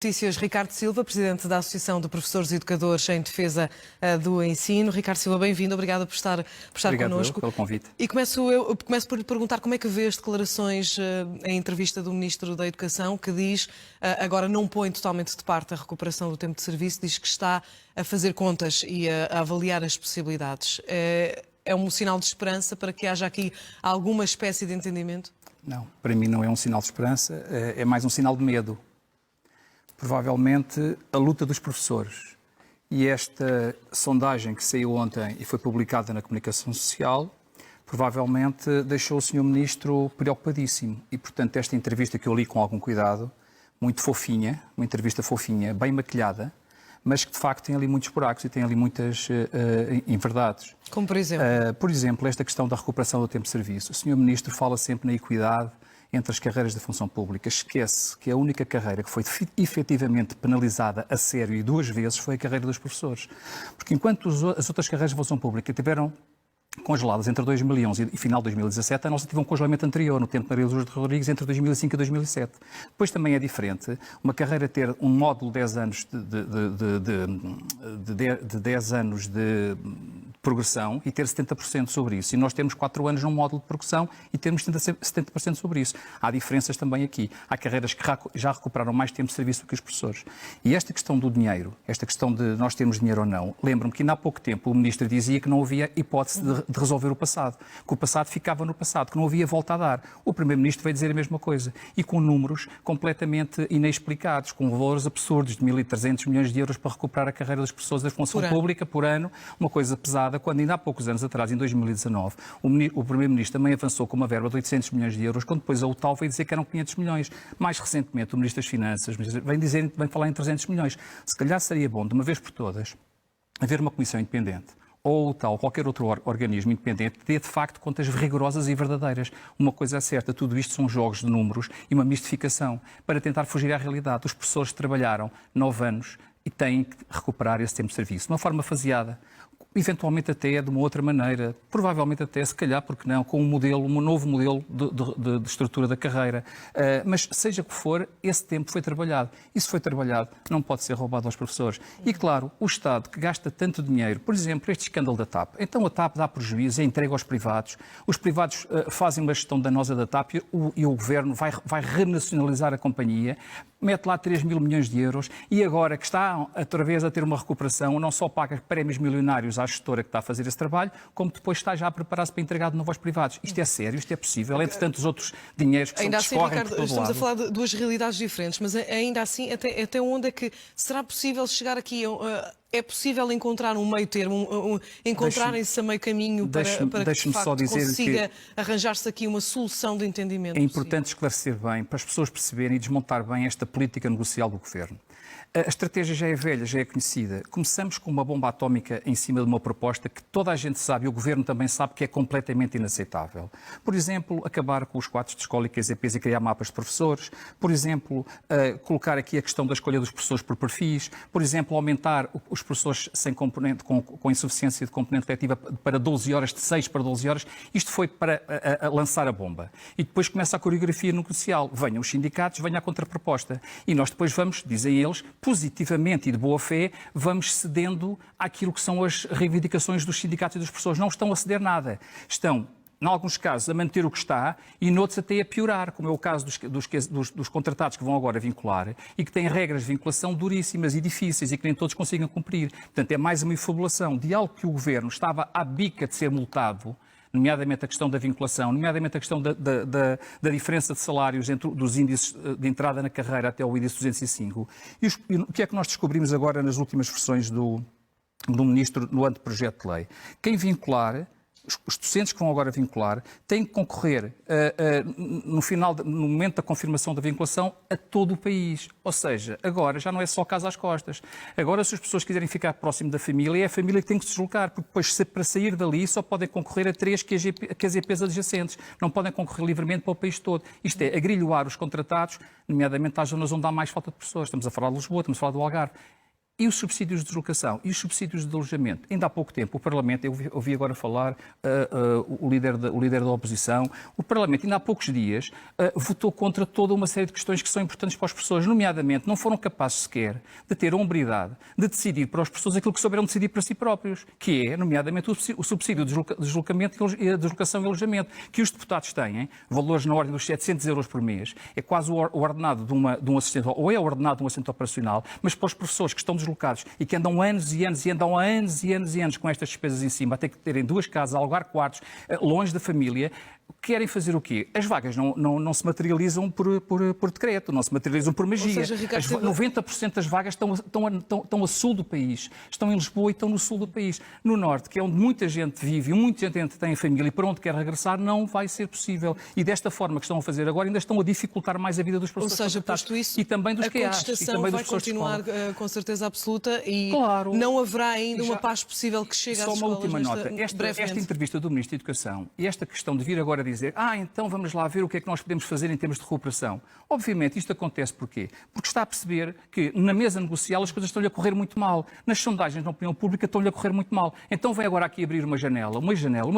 Notícias, Ricardo Silva, Presidente da Associação de Professores e Educadores em Defesa do Ensino. Ricardo Silva, bem-vindo, obrigada por estar connosco. Obrigado pelo convite. E começo por lhe perguntar como é que vê as declarações em entrevista do Ministro da Educação, que diz, agora não põe totalmente de parte a recuperação do tempo de serviço, diz que está a fazer contas e a avaliar as possibilidades. É um sinal de esperança para que haja aqui alguma espécie de entendimento? Não, para mim não é um sinal de esperança, é mais um sinal de medo. Provavelmente a luta dos professores e esta sondagem que saiu ontem e foi publicada na comunicação social, provavelmente deixou o Sr. Ministro preocupadíssimo. E, portanto, esta entrevista que eu li com algum cuidado, muito fofinha, uma entrevista fofinha, bem maquilhada, mas que de facto tem ali muitos buracos e tem ali muitas inverdades. Como por exemplo? Por exemplo, esta questão da recuperação do tempo de serviço. O Sr. Ministro fala sempre na equidade entre as carreiras da função pública. Esquece que a única carreira que foi efetivamente penalizada a sério e 2 vezes foi a carreira dos professores. Porque enquanto as outras carreiras da função pública tiveram congeladas entre 2011 e final de 2017, a nossa teve um congelamento anterior, no tempo de Maria Luz Rodrigues, entre 2005 e 2007. Depois também é diferente uma carreira ter um módulo de 10 anos de 10 anos de progressão e ter 70% sobre isso. E nós temos 4 anos num módulo de progressão e temos 70% sobre isso. Há diferenças também aqui. Há carreiras que já recuperaram mais tempo de serviço do que os professores. E esta questão do dinheiro, esta questão de nós termos dinheiro ou não, lembro-me que ainda há pouco tempo o Ministro dizia que não havia hipótese de resolver o passado, que o passado ficava no passado, que não havia volta a dar. O Primeiro-Ministro veio dizer a mesma coisa e com números completamente inexplicados, com valores absurdos de 1.300 milhões de euros para recuperar a carreira das pessoas da função pública por ano, uma coisa pesada, quando ainda há poucos anos atrás, em 2019, o Primeiro-Ministro também avançou com uma verba de 800 milhões de euros, quando depois a UTAL veio dizer que eram 500 milhões. Mais recentemente, o Ministro das Finanças vem falar em 300 milhões. Se calhar seria bom, de uma vez por todas, haver uma comissão independente ou tal, qualquer outro organismo independente, dê de facto contas rigorosas e verdadeiras. Uma coisa é certa, tudo isto são jogos de números e uma mistificação para tentar fugir à realidade. Os professores trabalharam 9 anos e têm que recuperar esse tempo de serviço. De uma forma faseada, eventualmente até de uma outra maneira, provavelmente até, se calhar, porque não, com um novo modelo de estrutura da carreira. Mas, seja o que for, esse tempo foi trabalhado. E se foi trabalhado, não pode ser roubado aos professores. E, claro, o Estado, que gasta tanto dinheiro, por exemplo, este escândalo da TAP, então a TAP dá prejuízo, é entregue aos privados, os privados fazem uma gestão danosa da TAP e o Governo vai renacionalizar a companhia, mete lá 3 mil milhões de euros e agora que está outra vez a ter uma recuperação, não só paga prémios milionários à gestora que está a fazer esse trabalho, como depois está já a preparar-se para entregar de novo aos privados. Isto é sério, isto é possível, entre tantos outros dinheiros que ainda são assim, Ricardo, por todo estamos a falar de duas realidades diferentes, mas ainda assim, até onde é que será possível chegar aqui? É possível encontrar um meio termo, encontrarem-se a meio caminho para que de facto consiga arranjar-se aqui uma solução de entendimento? É importante esclarecer bem, para as pessoas perceberem e desmontar bem esta política negocial do Governo. A estratégia já é velha, já é conhecida. Começamos com uma bomba atómica em cima de uma proposta que toda a gente sabe e o Governo também sabe que é completamente inaceitável. Por exemplo, acabar com os quadros de escola e QZPs e criar mapas de professores. Por exemplo, colocar aqui a questão da escolha dos professores por perfis. Por exemplo, aumentar os professores sem componente, com insuficiência de componente letiva para 12 horas, de 6 para 12 horas. Isto foi para lançar a bomba. E depois começa a coreografia negocial. Venham os sindicatos, venha a contraproposta. E nós depois vamos, dizem eles, positivamente e de boa fé, vamos cedendo àquilo que são as reivindicações dos sindicatos e dos professores. Não estão a ceder nada. Estão, em alguns casos, a manter o que está e, noutros, até a piorar, como é o caso dos contratados que vão agora vincular e que têm regras de vinculação duríssimas e difíceis e que nem todos consigam cumprir. Portanto, é mais uma infabulação de algo que o Governo estava à bica de ser multado, nomeadamente a questão da vinculação, nomeadamente a questão da diferença de salários dos índices de entrada na carreira até o índice 205. E o que é que nós descobrimos agora nas últimas versões do Ministro no anteprojeto de lei? Quem vincular, os docentes que vão agora vincular, têm que concorrer no momento da confirmação da vinculação a todo o país. Ou seja, agora já não é só casa às costas. Agora, se as pessoas quiserem ficar próximo da família, é a família que tem que se deslocar, porque depois, para sair dali, só podem concorrer a 3 QZPs adjacentes. Não podem concorrer livremente para o país todo. Isto é, agrilhoar os contratados, nomeadamente às zonas onde há mais falta de pessoas. Estamos a falar de Lisboa, estamos a falar do Algarve. E os subsídios de deslocação e os subsídios de alojamento. Ainda há pouco tempo, o Parlamento, eu ouvi agora falar o líder da oposição, o Parlamento, ainda há poucos dias, votou contra toda uma série de questões que são importantes para as pessoas, nomeadamente não foram capazes sequer de ter a hombridade de decidir para as pessoas aquilo que souberam decidir para si próprios, que é, nomeadamente, o subsídio de deslocamento e a deslocação e alojamento, que os deputados têm, valores na ordem dos 700 euros por mês, é quase o ordenado de um assistente, ou é o ordenado de um assistente operacional, mas para os professores que estão deslocados e que andam anos e anos e andam há anos e anos e anos com estas despesas em cima, até que terem 2 casas, alugar quartos, longe da família, querem fazer o quê? As vagas não se materializam por decreto, não se materializam por magia. Ou seja, Ricardo, 90% das vagas estão a sul do país. Estão em Lisboa e estão no sul do país. No norte, que é onde muita gente vive e muita gente tem família e para onde quer regressar, não vai ser possível. E desta forma que estão a fazer agora, ainda estão a dificultar mais a vida dos professores. Ou seja, posto isso, e também dos a QAs, contestação e também vai dos professores de continuar com certeza absoluta e claro, não haverá ainda uma paz possível que chegue às escolas. Só uma última nota. Esta entrevista do Ministro da Educação e esta questão de vir agora dizer então vamos lá ver o que é que nós podemos fazer em termos de recuperação. Obviamente, isto acontece porquê? Porque está a perceber que na mesa negocial as coisas estão-lhe a correr muito mal. Nas sondagens na opinião pública estão-lhe a correr muito mal. Então vem agora aqui abrir uma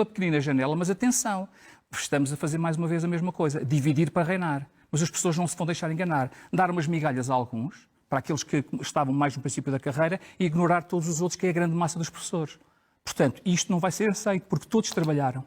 pequenina janela, mas atenção, estamos a fazer mais uma vez a mesma coisa, dividir para reinar. Mas as pessoas não se vão deixar enganar. Dar umas migalhas a alguns, para aqueles que estavam mais no princípio da carreira, e ignorar todos os outros, que é a grande massa dos professores. Portanto, isto não vai ser aceito, porque todos trabalharam.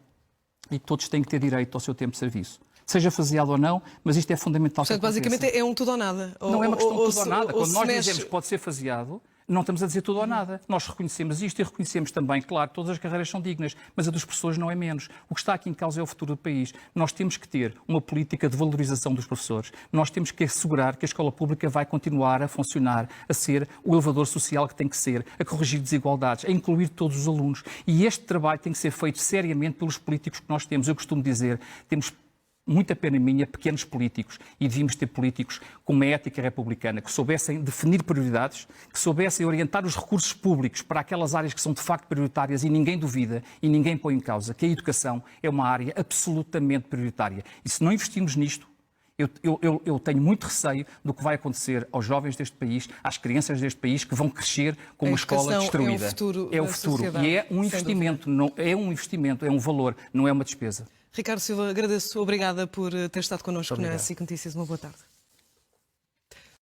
E todos têm que ter direito ao seu tempo de serviço. Seja faseado ou não, mas isto é fundamental. Portanto, basicamente é um tudo ou nada. Não é uma questão de tudo ou nada. Quando nós dizemos que pode ser faseado, não estamos a dizer tudo ou nada. Nós reconhecemos isto e reconhecemos também, claro, todas as carreiras são dignas, mas a das pessoas não é menos. O que está aqui em causa é o futuro do país. Nós temos que ter uma política de valorização dos professores. Nós temos que assegurar que a escola pública vai continuar a funcionar, a ser o elevador social que tem que ser, a corrigir desigualdades, a incluir todos os alunos. E este trabalho tem que ser feito seriamente pelos políticos que nós temos. Eu costumo dizer, temos muita pena minha, pequenos políticos, e devíamos ter políticos com uma ética republicana, que soubessem definir prioridades, que soubessem orientar os recursos públicos para aquelas áreas que são de facto prioritárias e ninguém duvida e ninguém põe em causa, que a educação é uma área absolutamente prioritária. E se não investimos nisto, eu tenho muito receio do que vai acontecer aos jovens deste país, às crianças deste país, que vão crescer com uma escola destruída. É o futuro. E é um investimento, é um valor, não é uma despesa. Ricardo Silva, agradeço. Obrigada por ter estado connosco na SIC Notícias. Uma boa tarde.